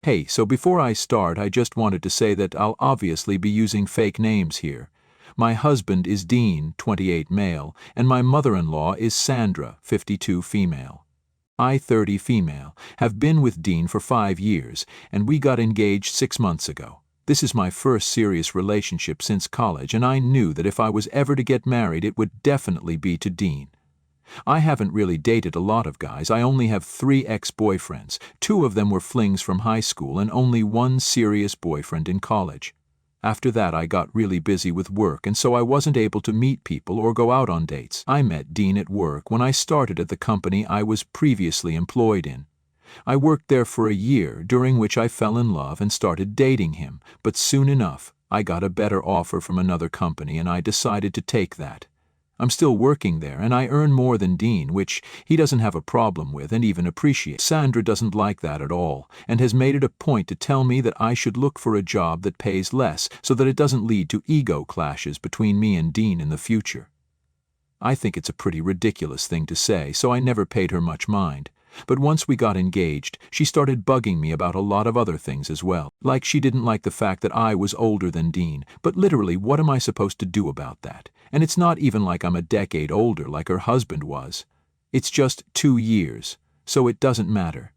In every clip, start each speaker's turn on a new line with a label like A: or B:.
A: Hey, so before I start, I just wanted to say that I'll obviously be using fake names here. My husband is Dean, 28 male, and my mother-in-law is Sandra, 52 female. I, 30 female, have been with Dean for 5 years, and we got engaged 6 months ago. This is my first serious relationship since college, and I knew that if I was ever to get married, it would definitely be to Dean. I haven't really dated a lot of guys. I only have 3 ex-boyfriends. 2 of them were flings from high school and only 1 serious boyfriend in college. After that, I got really busy with work, and so I wasn't able to meet people or go out on dates. I met Dean at work when I started at the company I was previously employed in. I worked there for a year, during which I fell in love and started dating him, but soon enough, I got a better offer from another company and I decided to take that. I'm still working there, and I earn more than Dean, which he doesn't have a problem with and even appreciates. Sandra doesn't like that at all, and has made it a point to tell me that I should look for a job that pays less so that it doesn't lead to ego clashes between me and Dean in the future. I think it's a pretty ridiculous thing to say, so I never paid her much mind. But once we got engaged, she started bugging me about a lot of other things as well. Like she didn't like the fact that I was older than Dean, but literally what am I supposed to do about that? And it's not even like I'm a decade older like her husband was. It's just 2 years, so it doesn't matter.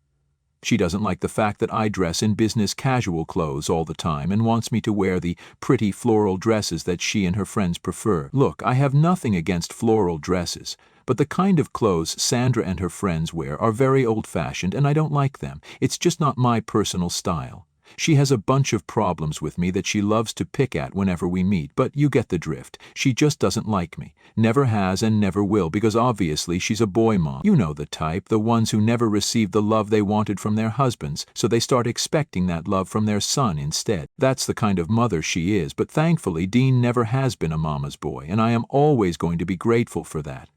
A: She doesn't like the fact that I dress in business casual clothes all the time and wants me to wear the pretty floral dresses that she and her friends prefer. Look, I have nothing against floral dresses, but the kind of clothes Sandra and her friends wear are very old-fashioned and I don't like them. It's just not my personal style. She has a bunch of problems with me that she loves to pick at whenever we meet, but you get the drift. She just doesn't like me. Never has and never will, because obviously she's a boy mom. You know the type, the ones who never received the love they wanted from their husbands, so they start expecting that love from their son instead. That's the kind of mother she is, but thankfully Dean never has been a mama's boy, and I am always going to be grateful for that.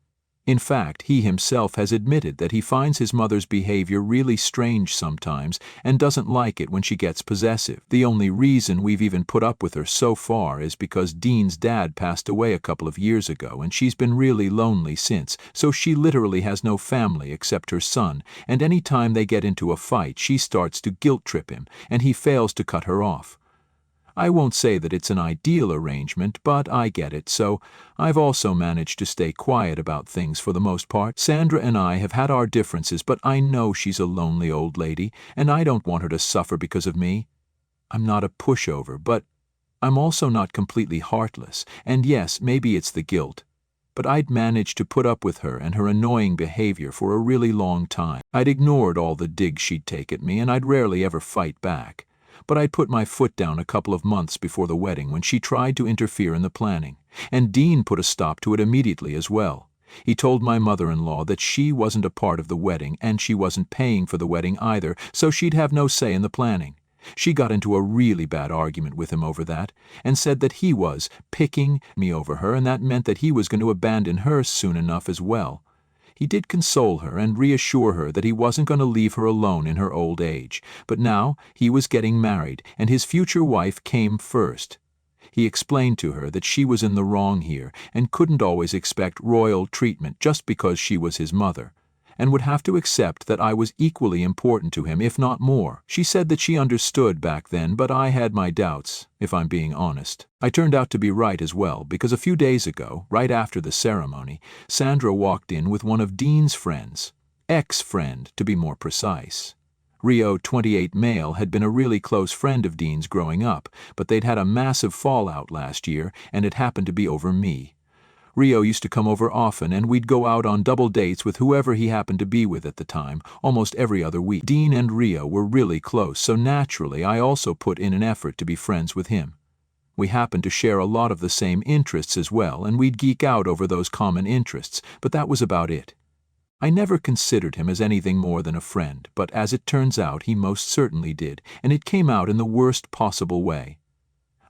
A: In fact, he himself has admitted that he finds his mother's behavior really strange sometimes and doesn't like it when she gets possessive. The only reason we've even put up with her so far is because Dean's dad passed away a couple of years ago and she's been really lonely since, so she literally has no family except her son, and any time they get into a fight she starts to guilt trip him, and he fails to cut her off. I won't say that it's an ideal arrangement, but I get it, so I've also managed to stay quiet about things for the most part. Sandra and I have had our differences, but I know she's a lonely old lady, and I don't want her to suffer because of me. I'm not a pushover, but I'm also not completely heartless, and yes, maybe it's the guilt. But I'd managed to put up with her and her annoying behavior for a really long time. I'd ignored all the digs she'd take at me, and I'd rarely ever fight back. But I'd put my foot down a couple of months before the wedding when she tried to interfere in the planning, and Dean put a stop to it immediately as well. He told my mother-in-law that she wasn't a part of the wedding and she wasn't paying for the wedding either, so she'd have no say in the planning. She got into a really bad argument with him over that, and said that he was picking me over her, and that meant that he was going to abandon her soon enough as well. He did console her and reassure her that he wasn't going to leave her alone in her old age, but now he was getting married, and his future wife came first. He explained to her that she was in the wrong here and couldn't always expect royal treatment just because she was his mother, and would have to accept that I was equally important to him, if not more. She said that she understood back then, but I had my doubts, if I'm being honest. I turned out to be right as well, because a few days ago, right after the ceremony, Sandra walked in with one of Dean's friends, ex-friend to be more precise. Rio, 28 male, had been a really close friend of Dean's growing up, but they'd had a massive fallout last year, and it happened to be over me. Rio used to come over often, and we'd go out on double dates with whoever he happened to be with at the time, almost every other week. Dean and Rio were really close, so naturally I also put in an effort to be friends with him. We happened to share a lot of the same interests as well, and we'd geek out over those common interests, but that was about it. I never considered him as anything more than a friend, but as it turns out, he most certainly did, and it came out in the worst possible way.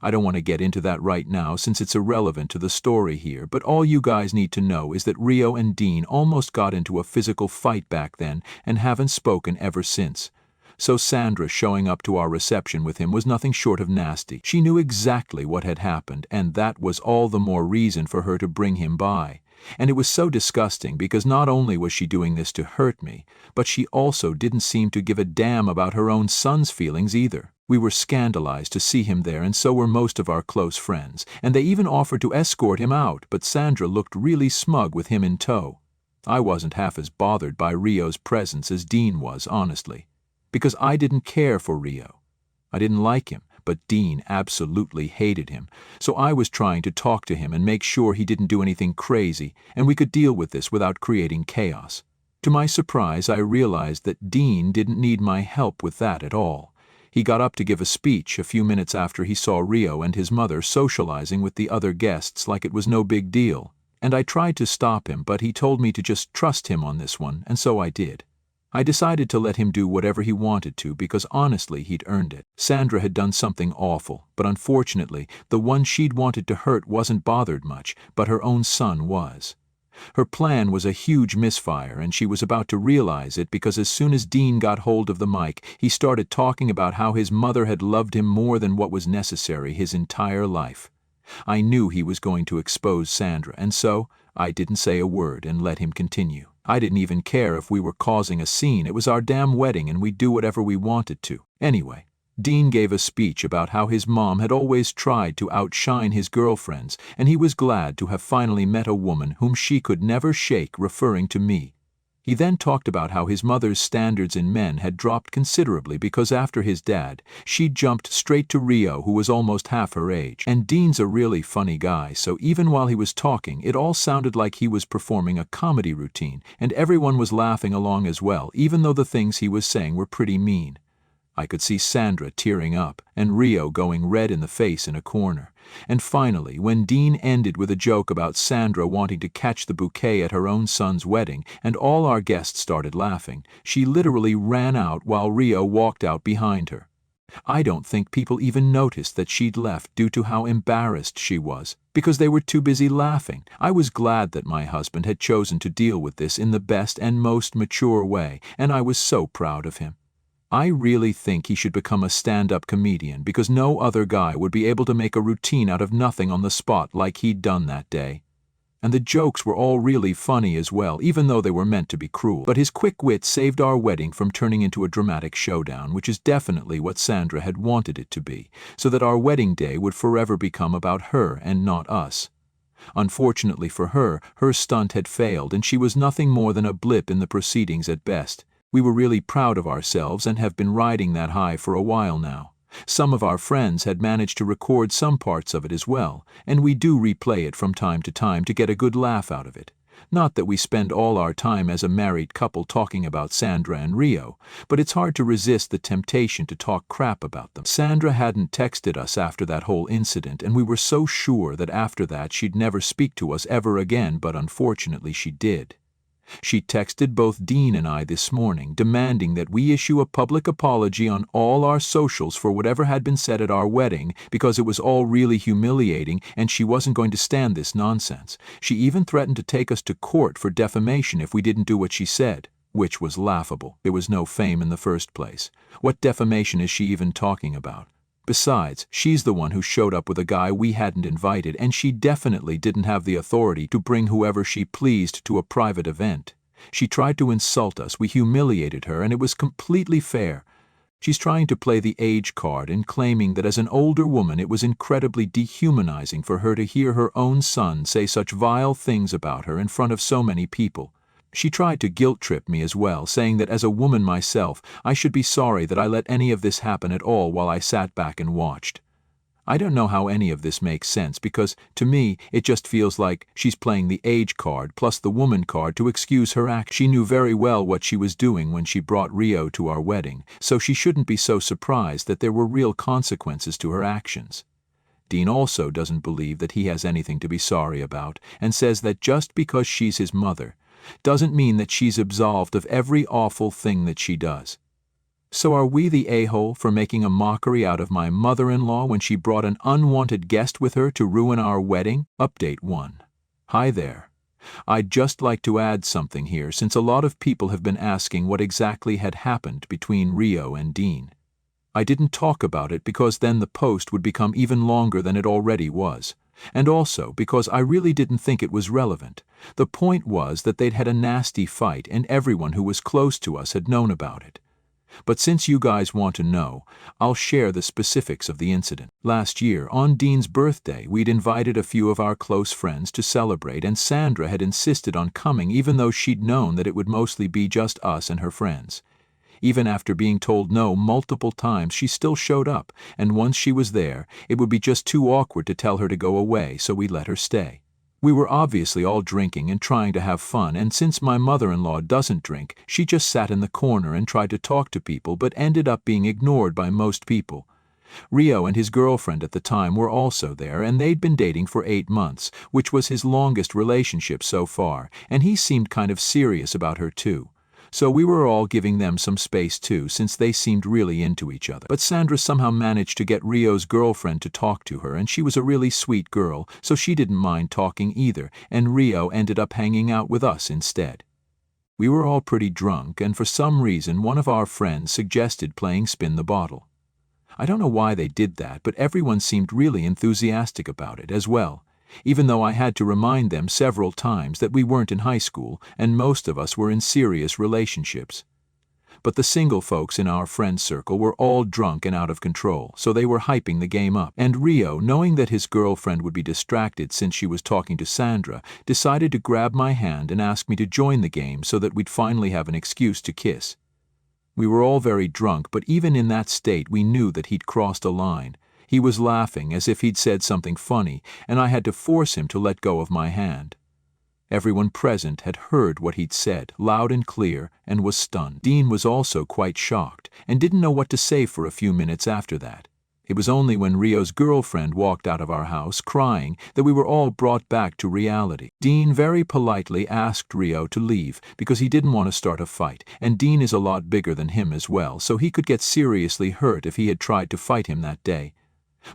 A: I don't want to get into that right now since it's irrelevant to the story here, but all you guys need to know is that Rio and Dean almost got into a physical fight back then and haven't spoken ever since. So Sandra showing up to our reception with him was nothing short of nasty. She knew exactly what had happened, and that was all the more reason for her to bring him by. And it was so disgusting because not only was she doing this to hurt me, but she also didn't seem to give a damn about her own son's feelings either. We were scandalized to see him there, and so were most of our close friends, and they even offered to escort him out, but Sandra looked really smug with him in tow. I wasn't half as bothered by Rio's presence as Dean was, honestly, because I didn't care for Rio. I didn't like him, but Dean absolutely hated him, so I was trying to talk to him and make sure he didn't do anything crazy, and we could deal with this without creating chaos. To my surprise, I realized that Dean didn't need my help with that at all. He got up to give a speech a few minutes after he saw Rio and his mother socializing with the other guests like it was no big deal, and I tried to stop him, but he told me to just trust him on this one, and so I did. I decided to let him do whatever he wanted to because honestly he'd earned it. Sandra had done something awful, but unfortunately the one she'd wanted to hurt wasn't bothered much, but her own son was. Her plan was a huge misfire, and she was about to realize it because as soon as Dean got hold of the mic, he started talking about how his mother had loved him more than what was necessary his entire life. I knew he was going to expose Sandra, and so I didn't say a word and let him continue. I didn't even care if we were causing a scene. It was our damn wedding and we'd do whatever we wanted to. Anyway, Dean gave a speech about how his mom had always tried to outshine his girlfriends, and he was glad to have finally met a woman whom she could never shake, referring to me. He then talked about how his mother's standards in men had dropped considerably because after his dad, she jumped straight to Rio, who was almost half her age. And Dean's a really funny guy, so even while he was talking, it all sounded like he was performing a comedy routine, and everyone was laughing along as well, even though the things he was saying were pretty mean. I could see Sandra tearing up, and Rio going red in the face in a corner. And finally, when Dean ended with a joke about Sandra wanting to catch the bouquet at her own son's wedding, and all our guests started laughing, she literally ran out while Rio walked out behind her. I don't think people even noticed that she'd left due to how embarrassed she was, because they were too busy laughing. I was glad that my husband had chosen to deal with this in the best and most mature way, and I was so proud of him. I really think he should become a stand-up comedian because no other guy would be able to make a routine out of nothing on the spot like he'd done that day. And the jokes were all really funny as well, even though they were meant to be cruel. But his quick wit saved our wedding from turning into a dramatic showdown, which is definitely what Sandra had wanted it to be, so that our wedding day would forever become about her and not us. Unfortunately for her, her stunt had failed, and she was nothing more than a blip in the proceedings at best. We were really proud of ourselves and have been riding that high for a while now. Some of our friends had managed to record some parts of it as well, and we do replay it from time to time to get a good laugh out of it. Not that we spend all our time as a married couple talking about Sandra and Rio, but it's hard to resist the temptation to talk crap about them. Sandra hadn't texted us after that whole incident, and we were so sure that after that she'd never speak to us ever again, but unfortunately she did. She texted both Dean and I this morning, demanding that we issue a public apology on all our socials for whatever had been said at our wedding, because it was all really humiliating and she wasn't going to stand this nonsense. She even threatened to take us to court for defamation if we didn't do what she said, which was laughable. There was no fame in the first place. What defamation is she even talking about? Besides, she's the one who showed up with a guy we hadn't invited, and she definitely didn't have the authority to bring whoever she pleased to a private event. She tried to insult us, we humiliated her, and it was completely fair. She's trying to play the age card and claiming that as an older woman it was incredibly dehumanizing for her to hear her own son say such vile things about her in front of so many people. She tried to guilt-trip me as well, saying that as a woman myself, I should be sorry that I let any of this happen at all while I sat back and watched. I don't know how any of this makes sense because, to me, it just feels like she's playing the age card plus the woman card to excuse her act. She knew very well what she was doing when she brought Rio to our wedding, so she shouldn't be so surprised that there were real consequences to her actions. Dean also doesn't believe that he has anything to be sorry about, and says that just because she's his mother doesn't mean that she's absolved of every awful thing that she does. So are we the a-hole for making a mockery out of my mother-in-law when she brought an unwanted guest with her to ruin our wedding? Update 1. Hi there. I'd just like to add something here since a lot of people have been asking what exactly had happened between Rio and Dean. I didn't talk about it because then the post would become even longer than it already was. And also because I really didn't think it was relevant. The point was that they'd had a nasty fight and everyone who was close to us had known about it. But since you guys want to know, I'll share the specifics of the incident. Last year, on Dean's birthday, we'd invited a few of our close friends to celebrate, and Sandra had insisted on coming even though she'd known that it would mostly be just us and her friends. Even after being told no multiple times, she still showed up, and once she was there, it would be just too awkward to tell her to go away, so we let her stay. We were obviously all drinking and trying to have fun, and since my mother-in-law doesn't drink, she just sat in the corner and tried to talk to people but ended up being ignored by most people. Rio and his girlfriend at the time were also there, and they'd been dating for 8 months, which was his longest relationship so far, and he seemed kind of serious about her too. So we were all giving them some space too, since they seemed really into each other. But Sandra somehow managed to get Rio's girlfriend to talk to her, and she was a really sweet girl, so she didn't mind talking either, and Rio ended up hanging out with us instead. We were all pretty drunk, and for some reason one of our friends suggested playing Spin the Bottle. I don't know why they did that, but everyone seemed really enthusiastic about it as well, even though I had to remind them several times that we weren't in high school and most of us were in serious relationships. But the single folks in our friend circle were all drunk and out of control, so they were hyping the game up. And Rio, knowing that his girlfriend would be distracted since she was talking to Sandra, decided to grab my hand and ask me to join the game so that we'd finally have an excuse to kiss. We were all very drunk, but even in that state we knew that he'd crossed a line. He was laughing as if he'd said something funny, and I had to force him to let go of my hand. Everyone present had heard what he'd said, loud and clear, and was stunned. Dean was also quite shocked, and didn't know what to say for a few minutes after that. It was only when Rio's girlfriend walked out of our house, crying, that we were all brought back to reality. Dean very politely asked Rio to leave, because he didn't want to start a fight, and Dean is a lot bigger than him as well, so he could get seriously hurt if he had tried to fight him that day.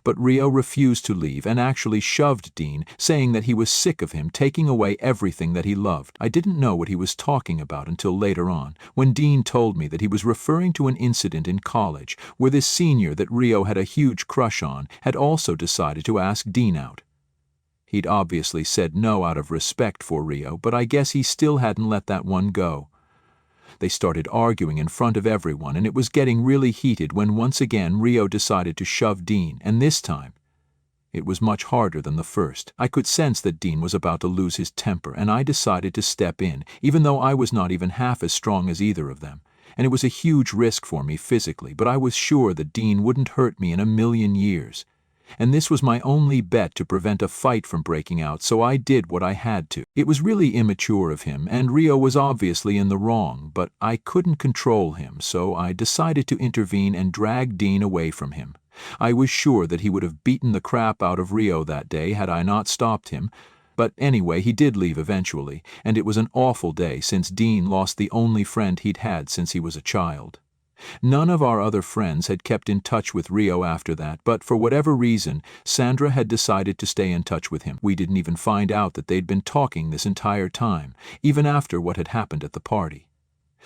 A: But Rio refused to leave and actually shoved Dean, saying that he was sick of him taking away everything that he loved. I didn't know what he was talking about until later on, when Dean told me that he was referring to an incident in college where this senior that Rio had a huge crush on had also decided to ask Dean out. He'd obviously said no out of respect for Rio, but I guess he still hadn't let that one go. They started arguing in front of everyone, and it was getting really heated when once again Rio decided to shove Dean, and this time it was much harder than the first. I could sense that Dean was about to lose his temper, and I decided to step in, even though I was not even half as strong as either of them. And it was a huge risk for me physically, but I was sure that Dean wouldn't hurt me in a million years. And this was my only bet to prevent a fight from breaking out, so I did what I had to. It was really immature of him, and Rio was obviously in the wrong, but I couldn't control him, so I decided to intervene and drag Dean away from him. I was sure that he would have beaten the crap out of Rio that day had I not stopped him, but anyway, he did leave eventually, and it was an awful day since Dean lost the only friend he'd had since he was a child. None of our other friends had kept in touch with Rio after that, but for whatever reason, Sandra had decided to stay in touch with him. We didn't even find out that they'd been talking this entire time, even after what had happened at the party.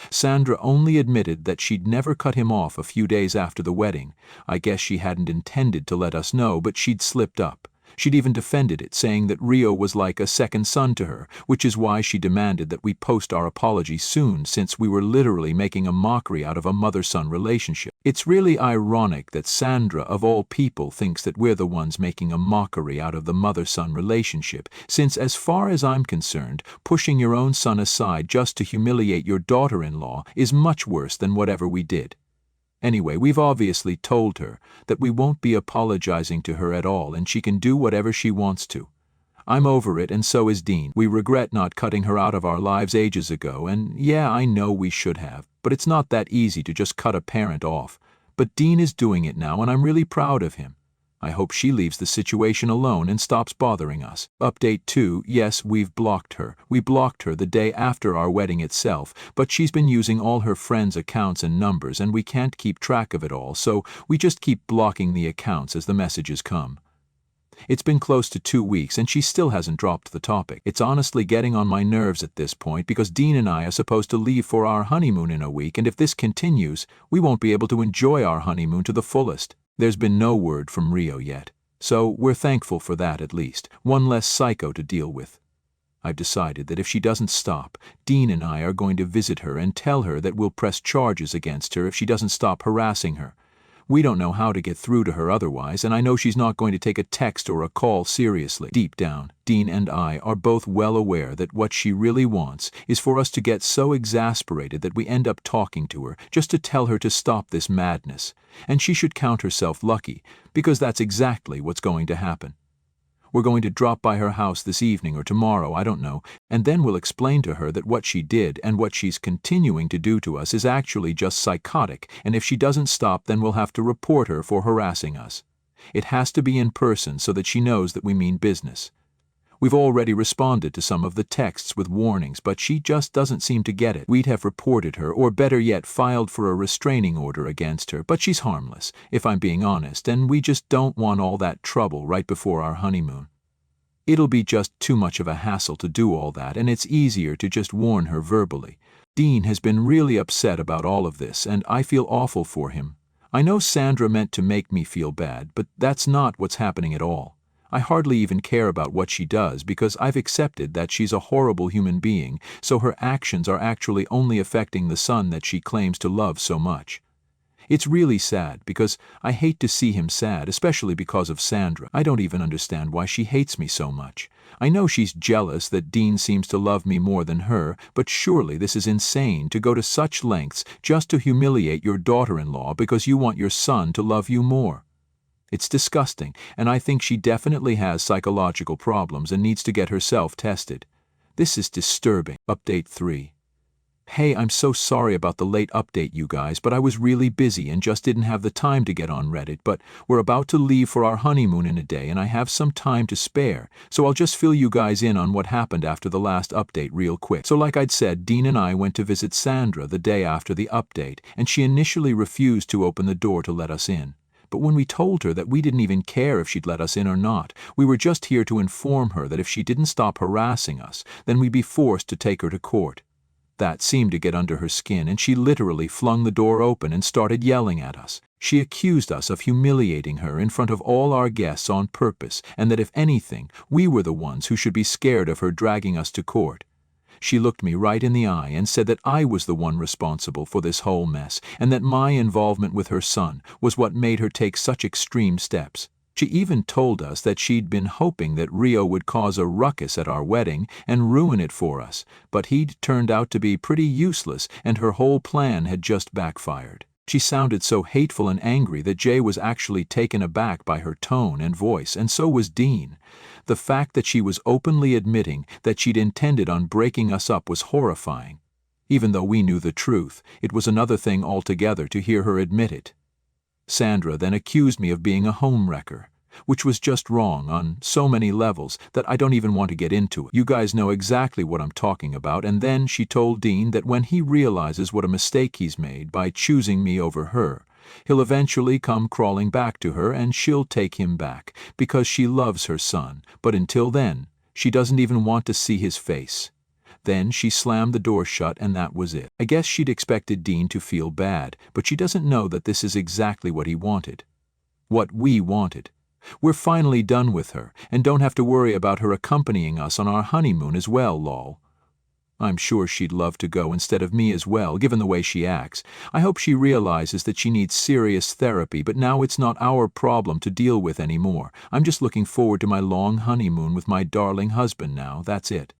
A: Sandra only admitted that she'd never cut him off a few days after the wedding. I guess she hadn't intended to let us know, but she'd slipped up. She'd even defended it, saying that Rio was like a second son to her, which is why she demanded that we post our apology soon, since we were literally making a mockery out of a mother-son relationship. It's really ironic that Sandra, of all people, thinks that we're the ones making a mockery out of the mother-son relationship, since as far as I'm concerned, pushing your own son aside just to humiliate your daughter-in-law is much worse than whatever we did. Anyway, we've obviously told her that we won't be apologizing to her at all, and she can do whatever she wants to. I'm over it, and so is Dean. We regret not cutting her out of our lives ages ago, and yeah, I know we should have, but it's not that easy to just cut a parent off. But Dean is doing it now, and I'm really proud of him. I hope she leaves the situation alone and stops bothering us. Update 2, yes, we've blocked her. We blocked her the day after our wedding itself, but she's been using all her friends' accounts and numbers, and we can't keep track of it all, so we just keep blocking the accounts as the messages come. It's been close to 2 weeks, and she still hasn't dropped the topic. It's honestly getting on my nerves at this point, because Dean and I are supposed to leave for our honeymoon in a week, and if this continues, we won't be able to enjoy our honeymoon to the fullest. There's been no word from Rio yet, So we're thankful for that at least, one less psycho to deal with. I've decided that if she doesn't stop, Dean and I are going to visit her and tell her that we'll press charges against her if she doesn't stop harassing her. We don't know how to get through to her otherwise, and I know she's not going to take a text or a call seriously. Deep down, Dean and I are both well aware that what she really wants is for us to get so exasperated that we end up talking to her just to tell her to stop this madness. And she should count herself lucky, because that's exactly what's going to happen. We're going to drop by her house this evening or tomorrow, I don't know, and then we'll explain to her that what she did and what she's continuing to do to us is actually just psychotic, and if she doesn't stop, then we'll have to report her for harassing us. It has to be in person so that she knows that we mean business. We've already responded to some of the texts with warnings, but she just doesn't seem to get it. We'd have reported her, or better yet, filed for a restraining order against her, but she's harmless, if I'm being honest, and we just don't want all that trouble right before our honeymoon. It'll be just too much of a hassle to do all that, and it's easier to just warn her verbally. Dean has been really upset about all of this, and I feel awful for him. I know Sandra meant to make me feel bad, but that's not what's happening at all. I hardly even care about what she does because I've accepted that she's a horrible human being, so her actions are actually only affecting the son that she claims to love so much. It's really sad because I hate to see him sad, especially because of Sandra. I don't even understand why she hates me so much. I know she's jealous that Dean seems to love me more than her, but surely this is insane to go to such lengths just to humiliate your daughter-in-law because you want your son to love you more. It's disgusting, and I think she definitely has psychological problems and needs to get herself tested. This is disturbing. Update 3. Hey, I'm so sorry about the late update, you guys, but I was really busy and just didn't have the time to get on Reddit, but we're about to leave for our honeymoon in a day and I have some time to spare, so I'll just fill you guys in on what happened after the last update real quick. So like I'd said, Dean and I went to visit Sandra the day after the update, and she initially refused to open the door to let us in. But when we told her that we didn't even care if she'd let us in or not, we were just here to inform her that if she didn't stop harassing us, then we'd be forced to take her to court. That seemed to get under her skin, and she literally flung the door open and started yelling at us. She accused us of humiliating her in front of all our guests on purpose, and that if anything, we were the ones who should be scared of her dragging us to court. She looked me right in the eye and said that I was the one responsible for this whole mess, and that my involvement with her son was what made her take such extreme steps. She even told us that she'd been hoping that Rio would cause a ruckus at our wedding and ruin it for us, but he'd turned out to be pretty useless and her whole plan had just backfired. She sounded so hateful and angry that Jay was actually taken aback by her tone and voice, and so was Dean. The fact that she was openly admitting that she'd intended on breaking us up was horrifying. Even though we knew the truth, it was another thing altogether to hear her admit it. Sandra then accused me of being a homewrecker, which was just wrong on so many levels that I don't even want to get into it. You guys know exactly what I'm talking about, and then she told Dean that when he realizes what a mistake he's made by choosing me over her, he'll eventually come crawling back to her and she'll take him back because she loves her son, but until then, she doesn't even want to see his face. Then she slammed the door shut and that was it. I guess she'd expected Dean to feel bad, but she doesn't know that this is exactly what he wanted. What we wanted. We're finally done with her, and don't have to worry about her accompanying us on our honeymoon as well, lol. I'm sure she'd love to go instead of me as well, given the way she acts. I hope she realizes that she needs serious therapy, but now it's not our problem to deal with anymore. I'm just looking forward to my long honeymoon with my darling husband now, that's it.